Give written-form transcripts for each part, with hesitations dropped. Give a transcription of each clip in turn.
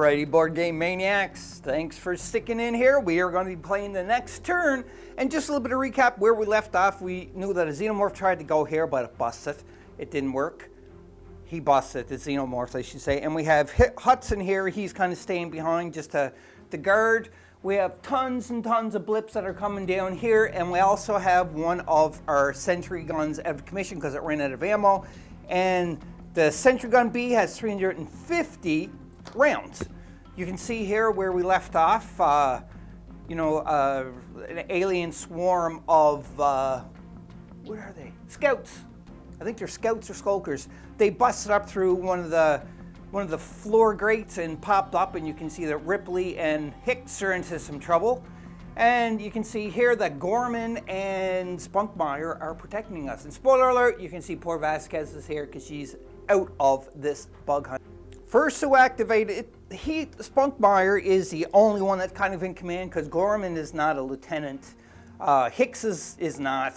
Alrighty, Board Game Maniacs, thanks for sticking in here. We are going to be playing the next turn. And just a little bit of recap where we left off. We knew that a Xenomorph tried to go here, but it busted. It didn't work. He busted, the Xenomorph, I should say. And we have Hudson here. He's kind of staying behind just to guard. We have tons and tons of blips that are coming down here. And we also have one of our sentry guns out of commission because it ran out of ammo. And the sentry gun B has 350 rounds. You can see here where we left off, an alien swarm of, what are they? Scouts. I think they're scouts or skulkers. They busted up through one of the floor grates and popped up, and you can see that Ripley and Hicks are into some trouble. And you can see here that Gorman and Spunkmeyer are protecting us. And spoiler alert, you can see poor Vasquez is here because she's out of this bug hunt. First to activate it, Spunkmeyer is the only one that's kind of in command because Gorman is not a lieutenant. Hicks is not.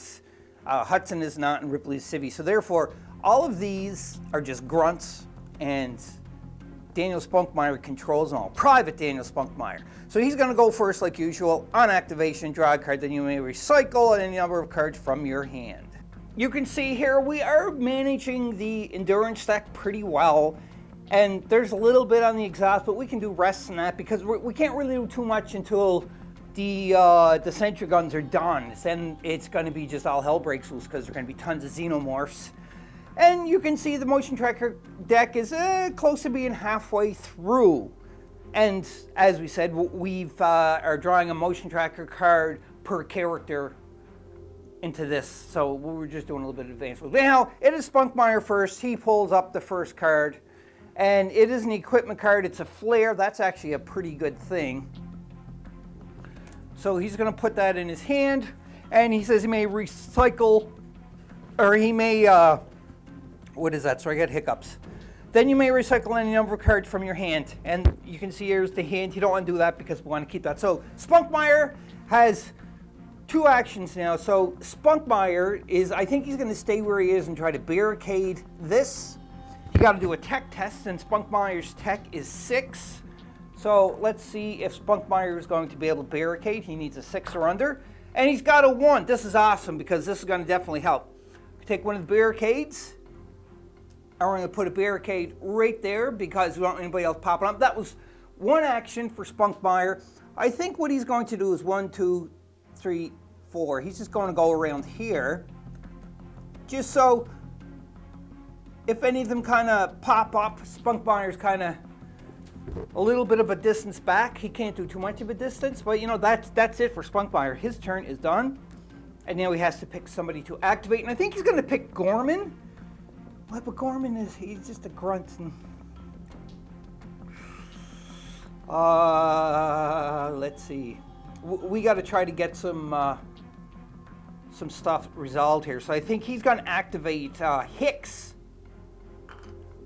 Hudson is not, and Ripley is civvy. So therefore, all of these are just grunts, and Daniel Spunkmeyer controls them all. Private Daniel Spunkmeyer. So he's going to go first like usual. On activation, draw a card, then you may recycle any number of cards from your hand. You can see here we are managing the endurance deck pretty well. And there's a little bit on the exhaust, but we can do rests in that because we can't really do too much until the sentry guns are done. Then it's going to be just all hell breaks loose because there are going to be tons of Xenomorphs. And you can see the motion tracker deck is close to being halfway through. And as we said, we are drawing a motion tracker card per character into this. So we were just doing a little bit of advanced. Now, it is Spunkmeyer first. He pulls up the first card. And it is an equipment card. It's a flare. That's actually a pretty good thing. So he's going to put that in his hand. And he says he may recycle, or he may, what is that? So I get hiccups. Then you may recycle any number of cards from your hand. And you can see here's the hand. You don't want to do that because we want to keep that. So Spunkmeyer has two actions now. So Spunkmeyer is, I think he's going to stay where he is and try to barricade this. You got to do a tech test, and Spunkmeyer's tech is 6. So let's see if Spunkmeyer is going to be able to barricade. He needs a 6 or under, and he's got a 1. This is awesome because this is going to definitely help. Take one of the barricades, and we're going to put a barricade right there because we don't want anybody else popping up. That was one action for Spunkmeyer. I think what he's going to do is 1, 2, 3, 4. He's just going to go around here, just so if any of them kind of pop up, Spunkmeyer's kind of a little bit of a distance back. He can't do too much of a distance, but that's it for Spunkmeyer. His turn is done, and now he has to pick somebody to activate. And I think he's going to pick Gorman. But Gorman he's just a grunt. And, let's see. We got to try to get some stuff resolved here. So I think he's going to activate Hicks.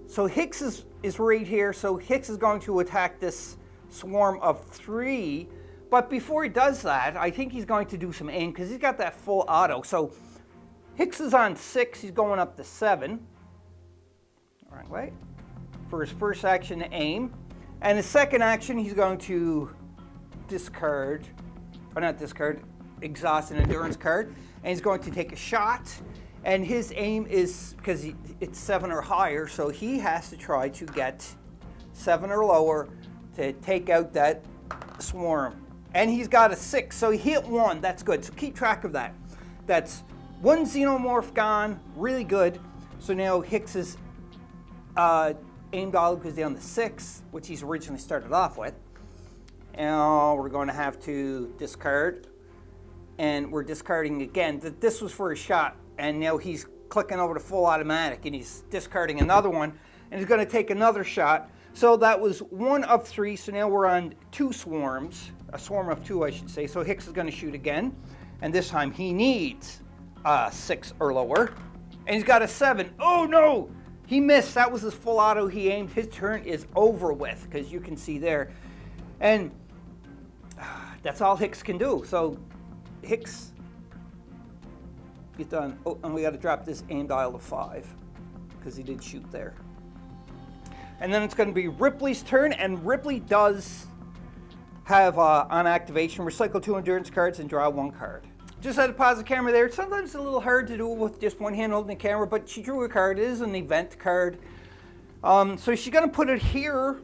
So Hicks is right here, so Hicks is going to attack this swarm of 3. But before he does that, I think he's going to do some aim because he's got that full auto. So Hicks is on 6, he's going up to 7. All right, wait. For his first action to aim. And his second action, he's going to discard, or not discard, exhaust an endurance card. And he's going to take a shot. And his aim is, because it's 7 or higher, so he has to try to get 7 or lower to take out that swarm. And he's got a 6, so he hit 1. That's good. So keep track of that. That's 1 Xenomorph gone. Really good. So now Hicks is aim dial goes down to 6, which he's originally started off with. And we're going to have to discard. And we're discarding again. This was for a shot. And now he's clicking over to full automatic, and he's discarding another one, and he's going to take another shot. So that was 1 of 3, so now we're on 2 swarms, a swarm of 2, I should say. So Hicks is going to shoot again, and this time he needs 6 or lower, and he's got a 7. Oh no, he missed. That was his full auto he aimed. His turn is over with, because you can see there, and that's all Hicks can do. So Hicks, get done. Oh, and we got to drop this aim dial to 5 because he did shoot there. And then it's going to be Ripley's turn, and Ripley does have on activation, recycle 2 endurance cards and draw 1 card. Just had to pause the camera there. Sometimes it's a little hard to do with just one hand holding the camera, but she drew a card. It is an event card. So she's going to put it here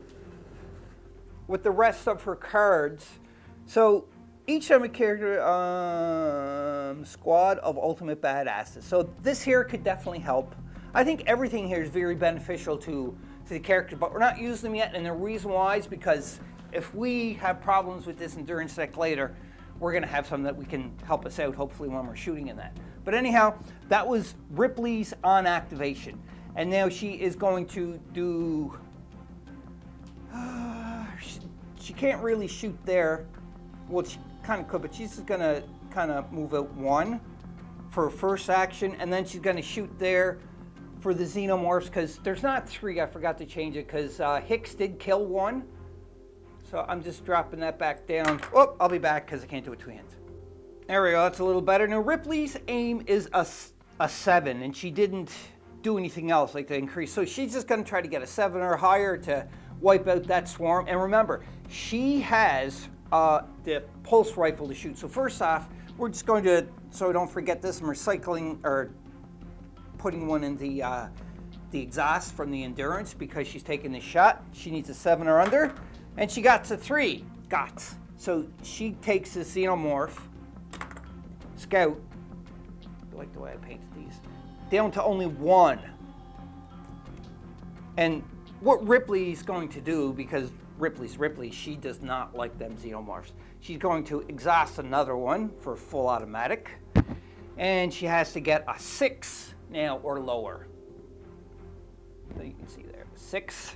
with the rest of her cards. So each time a character, squad of ultimate badasses. So this here could definitely help. I think everything here is very beneficial to the character, but we're not using them yet. And the reason why is because if we have problems with this endurance deck later, we're going to have some that we can help us out, hopefully, when we're shooting in that. But anyhow, that was Ripley's on activation. And now she is going to do... she can't really shoot there. Well, she kind of could, but she's just going to kind of move out 1 for first action. And then she's going to shoot there for the xenomorphs, because there's not 3. I forgot to change it, because Hicks did kill 1. So I'm just dropping that back down. Oh, I'll be back because I can't do it 2 hands. There we go, that's a little better. Now Ripley's aim is a 7, and she didn't do anything else like the increase. So she's just gonna try to get a 7 or higher to wipe out that swarm. And remember, she has the pulse rifle to shoot. So first off, we're just going to, so don't forget this, I'm recycling or putting 1 in the exhaust from the endurance because she's taking the shot. She needs a 7 or under. And she got to 3. So she takes this xenomorph, scout, I like the way I painted these, down to only 1. And what Ripley's going to do, because Ripley's Ripley, she does not like them xenomorphs. She's going to exhaust another one for full automatic. And she has to get a 6 now or lower. So you can see there, 6.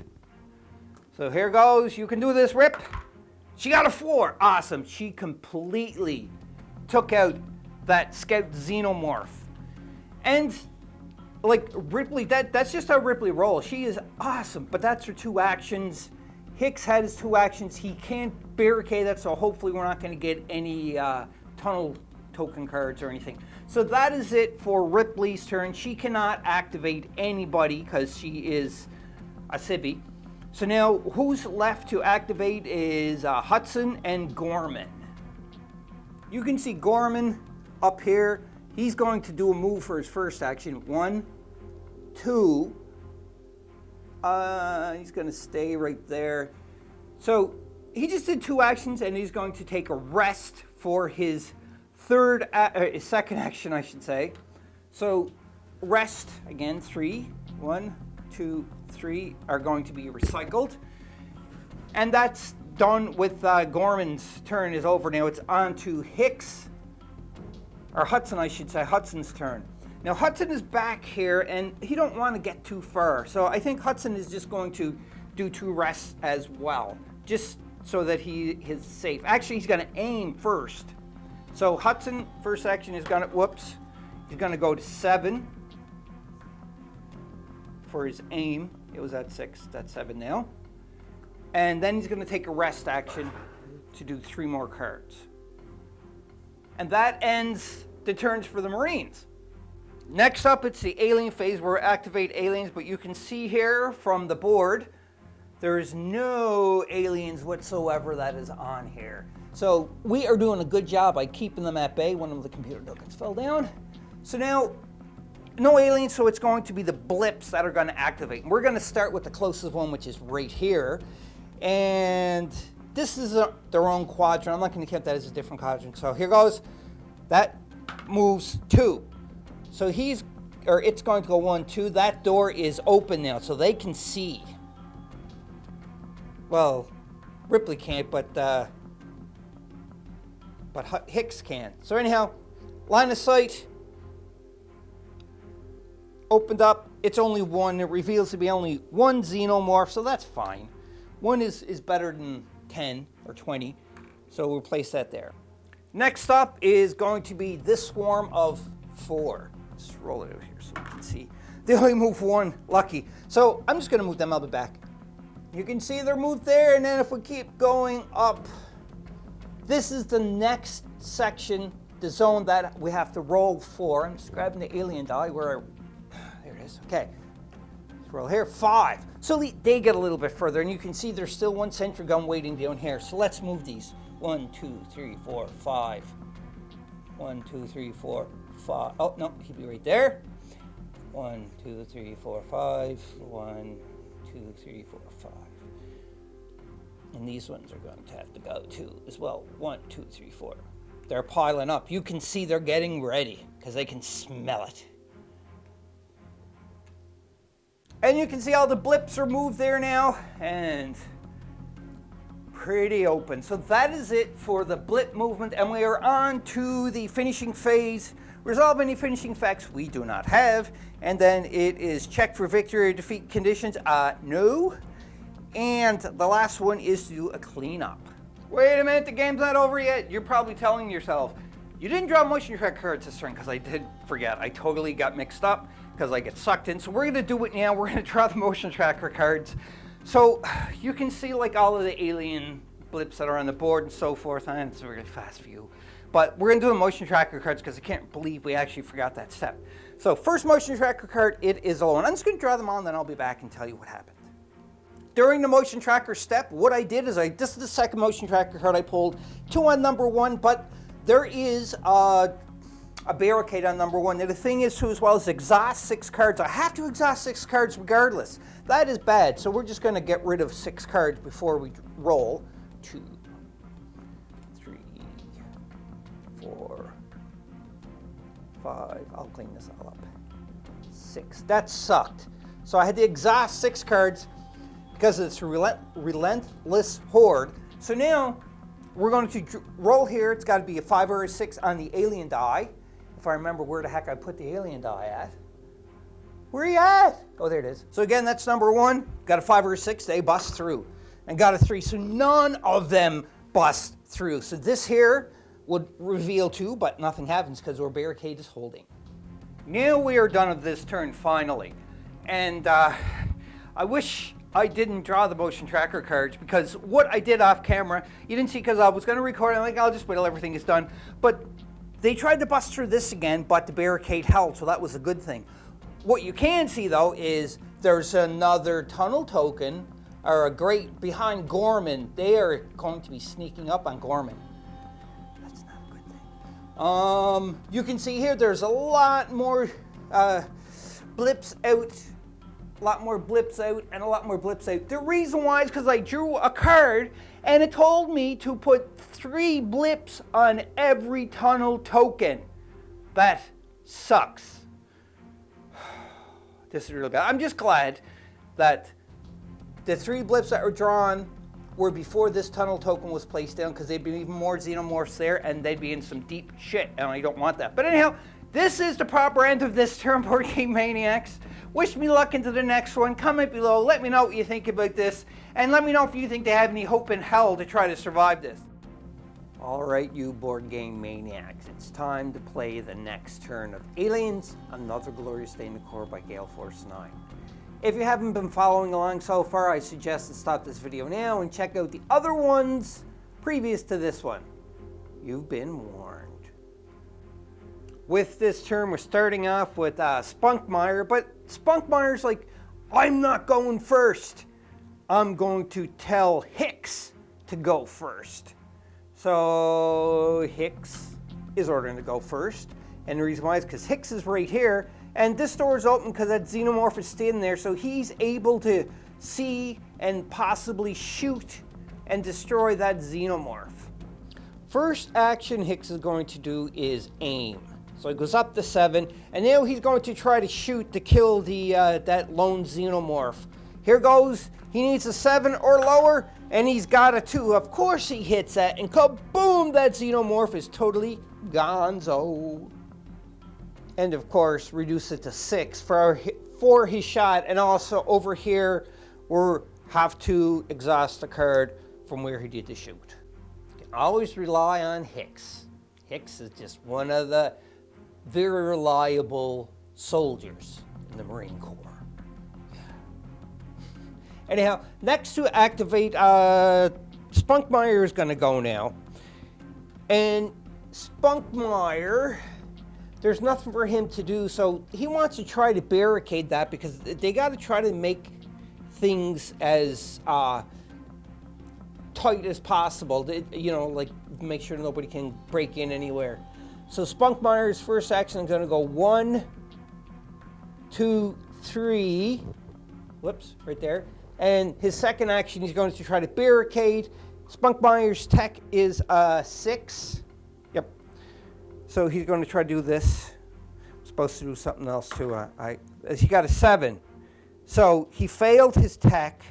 So here goes, you can do this, Rip. She got a 4, awesome. She completely took out that scout xenomorph. And like Ripley, that's just how Ripley rolls. She is awesome, but that's her 2 actions. Hicks had his 2 actions. He can't barricade that, so hopefully we're not gonna get any tunnel token cards or anything. So that is it for Ripley's turn. She cannot activate anybody because she is a civvy. So now, who's left to activate is Hudson and Gorman. You can see Gorman up here. He's going to do a move for his first action. 1, 2. He's going to stay right there. So he just did 2 actions, and he's going to take a rest for his second action, I should say. So rest again. 3, 1, 2, 3 are going to be recycled, and that's done with Gorman's turn is over. Now it's on to Hicks, or Hudson, I should say, Hudson's turn. Now Hudson is back here, and he don't want to get too far, so I think Hudson is just going to do 2 rests as well, just so that he is safe. Actually, he's going to aim first. So Hudson, first action, is going to, he's going to go to 7 for his aim. It was at 6, that's 7 now. And then he's going to take a rest action to do 3 more cards. And that ends the turns for the Marines. Next up, it's the alien phase where we activate aliens, but you can see here from the board, there is no aliens whatsoever that is on here. So we are doing a good job by keeping them at bay. One of the computer tokens fell down. So now, no aliens, so it's going to be the blips that are going to activate. And we're going to start with the closest one, which is right here. And this is their own quadrant. I'm not going to count that as a different quadrant. So here goes. That moves 2. So it's going to go 1, 2. That door is open now, so they can see. Well, Ripley can't, but Hicks can. So anyhow, line of sight opened up. It's only 1. It reveals to be only 1 xenomorph, so that's fine. 1 is better than 10 or 20, so we'll place that there. Next up is going to be this swarm of 4. Just roll it out here so you can see. They only move 1, lucky. So I'm just going to move them out the back. You can see they're moved there, and then if we keep going up, this is the next section, the zone that we have to roll for. I'm just grabbing the alien die there it is. Okay. Roll here, 5. So they get a little bit further, and you can see there's still one sentry gun waiting down here. So let's move these. 1, 2, 3, 4, 5. 1, 2, 3, 4, 5. Oh, no, he'll be right there. 1, 2, 3, 4, 5. 1, 2, 3, 4, 5. And these ones are going to have to go too as well. 1, 2, 3, 4. They're piling up. You can see they're getting ready because they can smell it. And you can see all the blips are moved there now, and pretty open. So that is it for the blip movement, and we are on to the finishing phase. Resolve any finishing effects we do not have, and then it is check for victory or defeat conditions. No. And the last one is to do a cleanup. Wait a minute, the game's not over yet. You're probably telling yourself, you didn't draw motion tracker cards this turn, because I did forget. I totally got mixed up because I get sucked in. So we're gonna do it now. We're gonna draw the motion tracker cards. So you can see like all of the alien blips that are on the board and so forth, and it's a really fast view. But we're gonna do the motion tracker cards because I can't believe we actually forgot that step. So first motion tracker card, it is a low one. I'm just gonna draw them all and then I'll be back and tell you what happened. During the motion tracker step, what I did is this is the second motion tracker card I pulled, 2 on number 1, but there is a barricade on number 1. Now the thing is too, as well as exhaust 6 cards. I have to exhaust 6 cards regardless. That is bad, so we're just gonna get rid of 6 cards before we roll. 2, 3, 4, 5, I'll clean this all up. 6, that sucked. So I had to exhaust 6 cards because it's a relentless horde. So now we're going to roll here. It's got to be a 5 or a 6 on the alien die. If I remember where the heck I put the alien die at. Where are you at? Oh, there it is. So again, that's number 1. Got a 5 or a 6, they bust through. And got a 3, so none of them bust through. So this here would reveal 2, but nothing happens because our barricade is holding. Now we are done with this turn finally. And I wish I didn't draw the motion tracker cards because what I did off camera, you didn't see because I was going to record it. I'm like, I'll just wait till everything is done. But they tried to bust through this again, but the barricade held, so that was a good thing. What you can see though is there's another tunnel token or a grate behind Gorman. They are going to be sneaking up on Gorman. That's not a good thing. You can see here there's a lot more blips out. A lot more blips out and a lot more blips out. The reason why is because I drew a card and it told me to put 3 blips on every tunnel token. That sucks. This is really bad. I'm just glad that the 3 blips that were drawn were before this tunnel token was placed down because there'd be even more xenomorphs there and they'd be in some deep shit and I don't want that. But anyhow, this is the proper end of this turn, Board Game Maniacs. Wish me luck into the next one. Comment below. Let me know what you think about this. And let me know if you think they have any hope in hell to try to survive this. All right, you Board Game Maniacs. It's time to play the next turn of Aliens, Another Glorious Day in the Corp by Gale Force 9. If you haven't been following along so far, I suggest to stop this video now and check out the other ones previous to this one. You've been warned. With this turn, we're starting off with Spunkmeyer, but Spunkmeyer's like, I'm not going first. I'm going to tell Hicks to go first. So Hicks is ordering to go first. And the reason why is because Hicks is right here, and this door is open because that xenomorph is staying there, so he's able to see and possibly shoot and destroy that xenomorph. First action Hicks is going to do is aim. So he goes up to 7, and now he's going to try to shoot to kill the that lone xenomorph. Here goes. He needs a 7 or lower, and he's got a 2. Of course he hits that, and kaboom! That xenomorph is totally gonzo. And of course, reduce it to 6 for his shot, and also over here, we'll have to exhaust the card from where he did the shoot. You can always rely on Hicks. Hicks is just one of the very reliable soldiers in the Marine Corps. Yeah. Anyhow, next to activate, Spunkmeyer is going to go now. And Spunkmeyer, there's nothing for him to do. So he wants to try to barricade that because they got to try to make things as tight as possible. You know, like make sure nobody can break in anywhere. So Spunkmeyer's first action is going to go 1, 2, 3. Whoops, right there. And his second action, he's going to try to barricade. Spunkmeyer's tech is 6. Yep. So he's going to try to do this. I'm supposed to do something else too. He got a 7. So he failed his tech,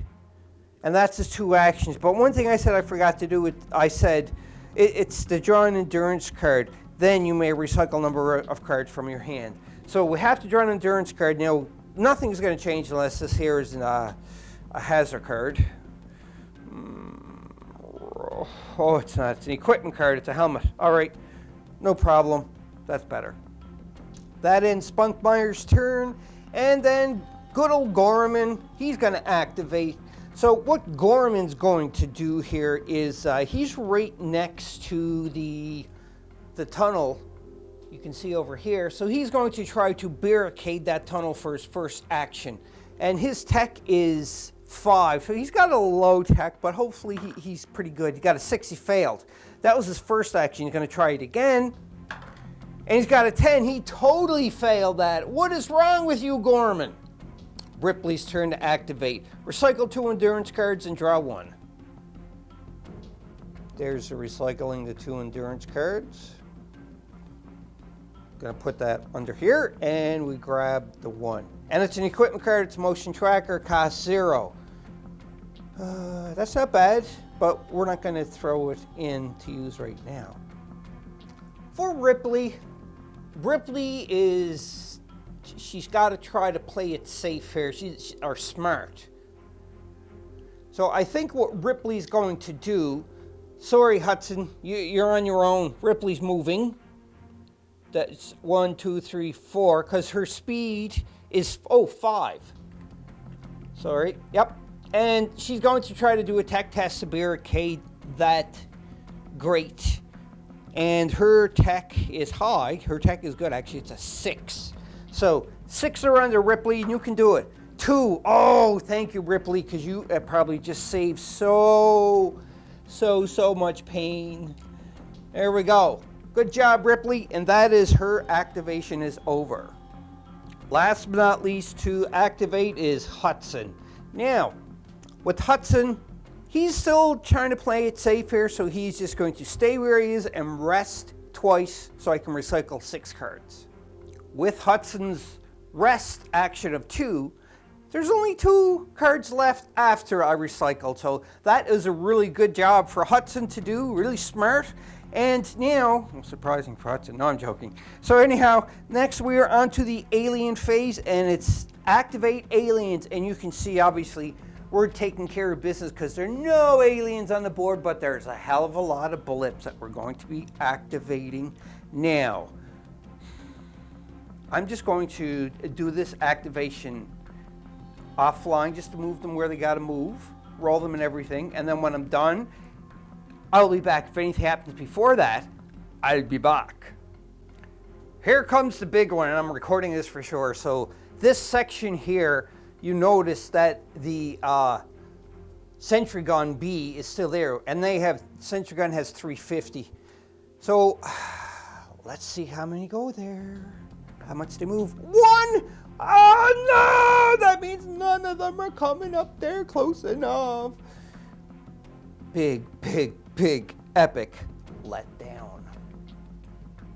and that's his 2 actions. But one thing I said I forgot to do, I said it's the draw an endurance card. Then you may recycle a number of cards from your hand. So we have to draw an endurance card. You know, nothing's going to change unless this here is a hazard card. Oh, it's not. It's an equipment card. It's a helmet. All right, no problem. That's better. That ends Spunkmeyer's turn, and then good old Gorman, he's going to activate. So what Gorman's going to do here is he's right next to the tunnel you can see over here. So he's going to try to barricade that tunnel for his first action. And his tech is 5. So he's got a low tech, but hopefully he's pretty good. He got a 6, he failed. That was his first action. He's going to try it again. And he's got a 10. He totally failed that. What is wrong with you, Gorman? Ripley's turn to activate. Recycle 2 endurance cards and draw 1. There's the recycling the 2 endurance cards. Gonna put that under here, and we grab the 1. And it's an equipment card, it's a motion tracker, cost 0. That's not bad, but we're not gonna throw it in to use right now. For Ripley is, she's gotta try to play it safe here, or smart. So I think what Ripley's going to do, sorry Hudson, you're on your own. Ripley's moving. That's 1, 2, 3, 4, because her speed is 5. Sorry, yep. And she's going to try to do a tech test to barricade that grate. And her tech is high. Her tech is good, actually. It's a 6. So 6 are under Ripley, and you can do it. 2. Oh, thank you, Ripley, because you probably just saved so much pain. There we go. Good job, Ripley, and that is her activation is over. Last but not least to activate is Hudson. Now, with Hudson, he's still trying to play it safe here, so he's just going to stay where he is and rest twice so I can recycle 6 cards. With Hudson's rest action of 2, there's only 2 cards left after I recycled, so that is a really good job for Hudson to do, really smart. And now, surprising for Hudson, no, I'm joking. So anyhow, next we are on to the alien phase, and it's activate aliens. And you can see, obviously, we're taking care of business because there are no aliens on the board, but there's a hell of a lot of blips that we're going to be activating now. I'm just going to do this activation offline just to move them where they got to move, roll them and everything, and then when I'm done, I'll be back. If anything happens before that, I'll be back. Here comes the big one, and I'm recording this for sure. So this section here, you notice that the Sentry Gun B is still there, and Sentry Gun has 350. So let's see how many go there. How much they move? 1! Oh no! That means none of them are coming up there close enough. Big, epic letdown.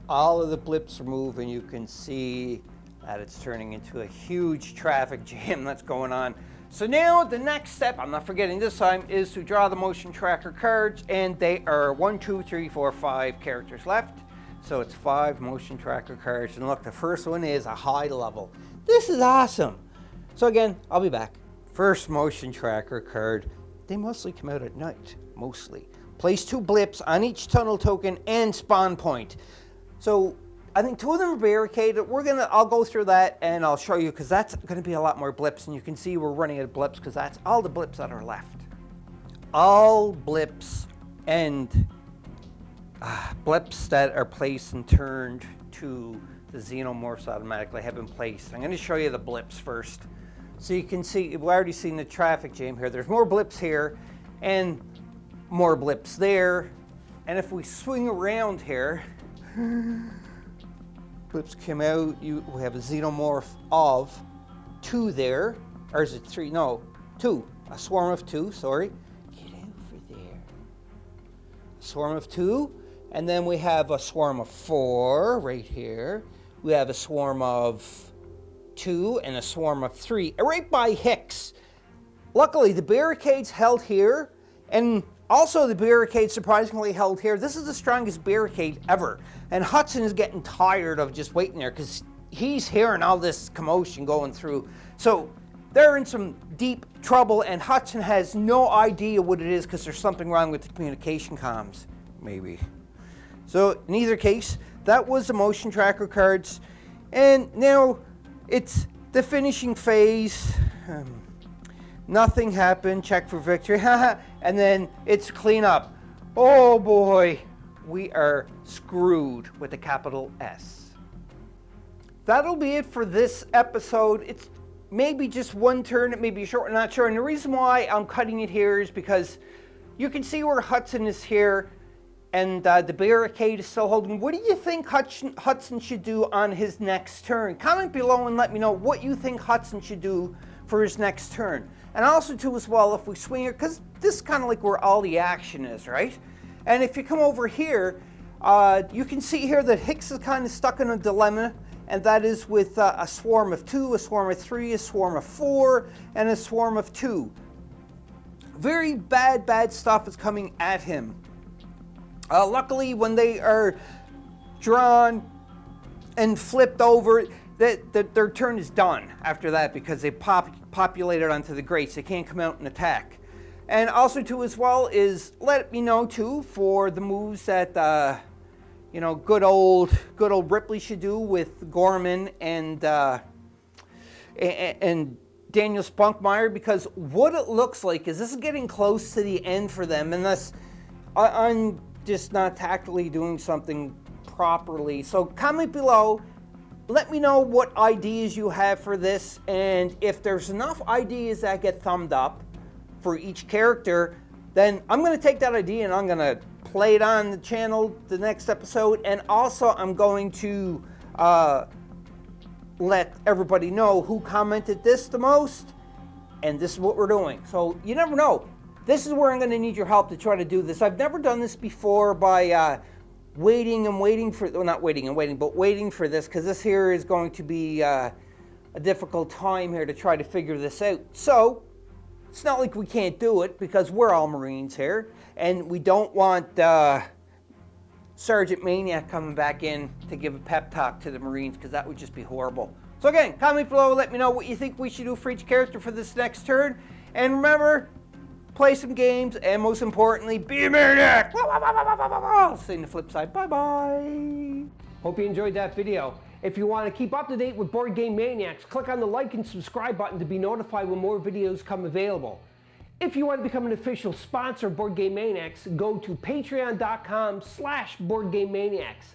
All of the blips are moving. You can see that it's turning into a huge traffic jam that's going on. So now the next step, I'm not forgetting this time, is to draw the motion tracker cards, and they are 1, 2, 3, 4, 5 characters left. So it's 5 motion tracker cards, and look, the first one is a high level. This is awesome. So again, I'll be back. First motion tracker card. They mostly come out at night, mostly. Place 2 blips on each tunnel token and spawn point. So I think 2 of them are barricaded. I'll go through that and I'll show you, because that's going to be a lot more blips, and you can see we're running out of blips because that's all the blips that are left. All blips and blips that are placed and turned to the xenomorphs automatically have been placed. I'm going to show you the blips first. So you can see, we've already seen the traffic jam here. There's more blips here and more blips there. And if we swing around here, blips come out, we have a xenomorph of 2 there. Or is it 3? No, 2. A swarm of 2, sorry. Get over there. A swarm of 2. And then we have a swarm of 4 right here. We have a swarm of 2 and a swarm of 3 right by Hicks. Luckily, the barricade's held here, and also the barricade surprisingly held here. This is the strongest barricade ever, and Hudson is getting tired of just waiting there because he's hearing all this commotion going through. So they're in some deep trouble, and Hudson has no idea what it is because there's something wrong with the communication comms, maybe. So in either case, that was the motion tracker cards, and now it's the finishing phase. Nothing happened, check for victory, and then it's cleanup. Oh boy, we are screwed with a capital S. That'll be it for this episode. It's maybe just one turn, it may be short, I'm not sure. And the reason why I'm cutting it here is because you can see where Hudson is here, and the barricade is still holding. What do you think Hudson should do on his next turn? Comment below and let me know what you think Hudson should do for his next turn. And also too as well, if we swing it, because this is kind of like where all the action is, right? And if you come over here, you can see here that Hicks is kind of stuck in a dilemma, and that is with a swarm of 2, a swarm of 3, a swarm of 4, and a swarm of 2. Very bad stuff is coming at him. Luckily, when they are drawn and flipped over, their turn is done after that because they populated onto the grates. They can't come out and attack. And also, too, as well, is let me know, too, for the moves that, you know, good old Ripley should do with Gorman and Daniel Spunkmeyer, because what it looks like is this is getting close to the end for them, unless I'm just not tactically doing something properly. So comment below, let me know what ideas you have for this, and if there's enough ideas that get thumbed up for each character, then I'm going to take that idea and I'm going to play it on the channel the next episode, and also I'm going to let everybody know who commented this the most, and this is what we're doing. So you never know. This is where I'm going to need your help to try to do this. I've never done this before by waiting for, well, not waiting and waiting, but waiting for this, because this here is going to be a difficult time here to try to figure this out. So it's not like we can't do it, because we're all Marines here, and we don't want Sergeant Maniac coming back in to give a pep talk to the Marines, because that would just be horrible. So again, comment below, let me know what you think we should do for each character for this next turn, and remember, play some games, and most importantly, be a maniac! I'll see you on the flip side. Bye-bye! Hope you enjoyed that video. If you want to keep up to date with Board Game Maniacs, click on the like and subscribe button to be notified when more videos come available. If you want to become an official sponsor of Board Game Maniacs, go to patreon.com/BoardGameManiacs.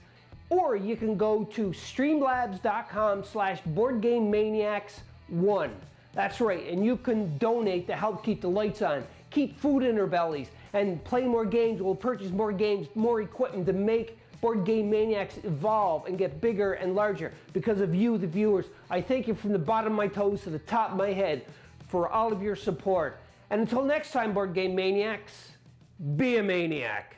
Or you can go to streamlabs.com/BoardGameManiacs1. That's right, and you can donate to help keep the lights on, keep food in our bellies, and play more games. We'll purchase more games, more equipment to make Board Game Maniacs evolve and get bigger and larger because of you, the viewers. I thank you from the bottom of my toes to the top of my head for all of your support. And until next time, Board Game Maniacs, be a maniac.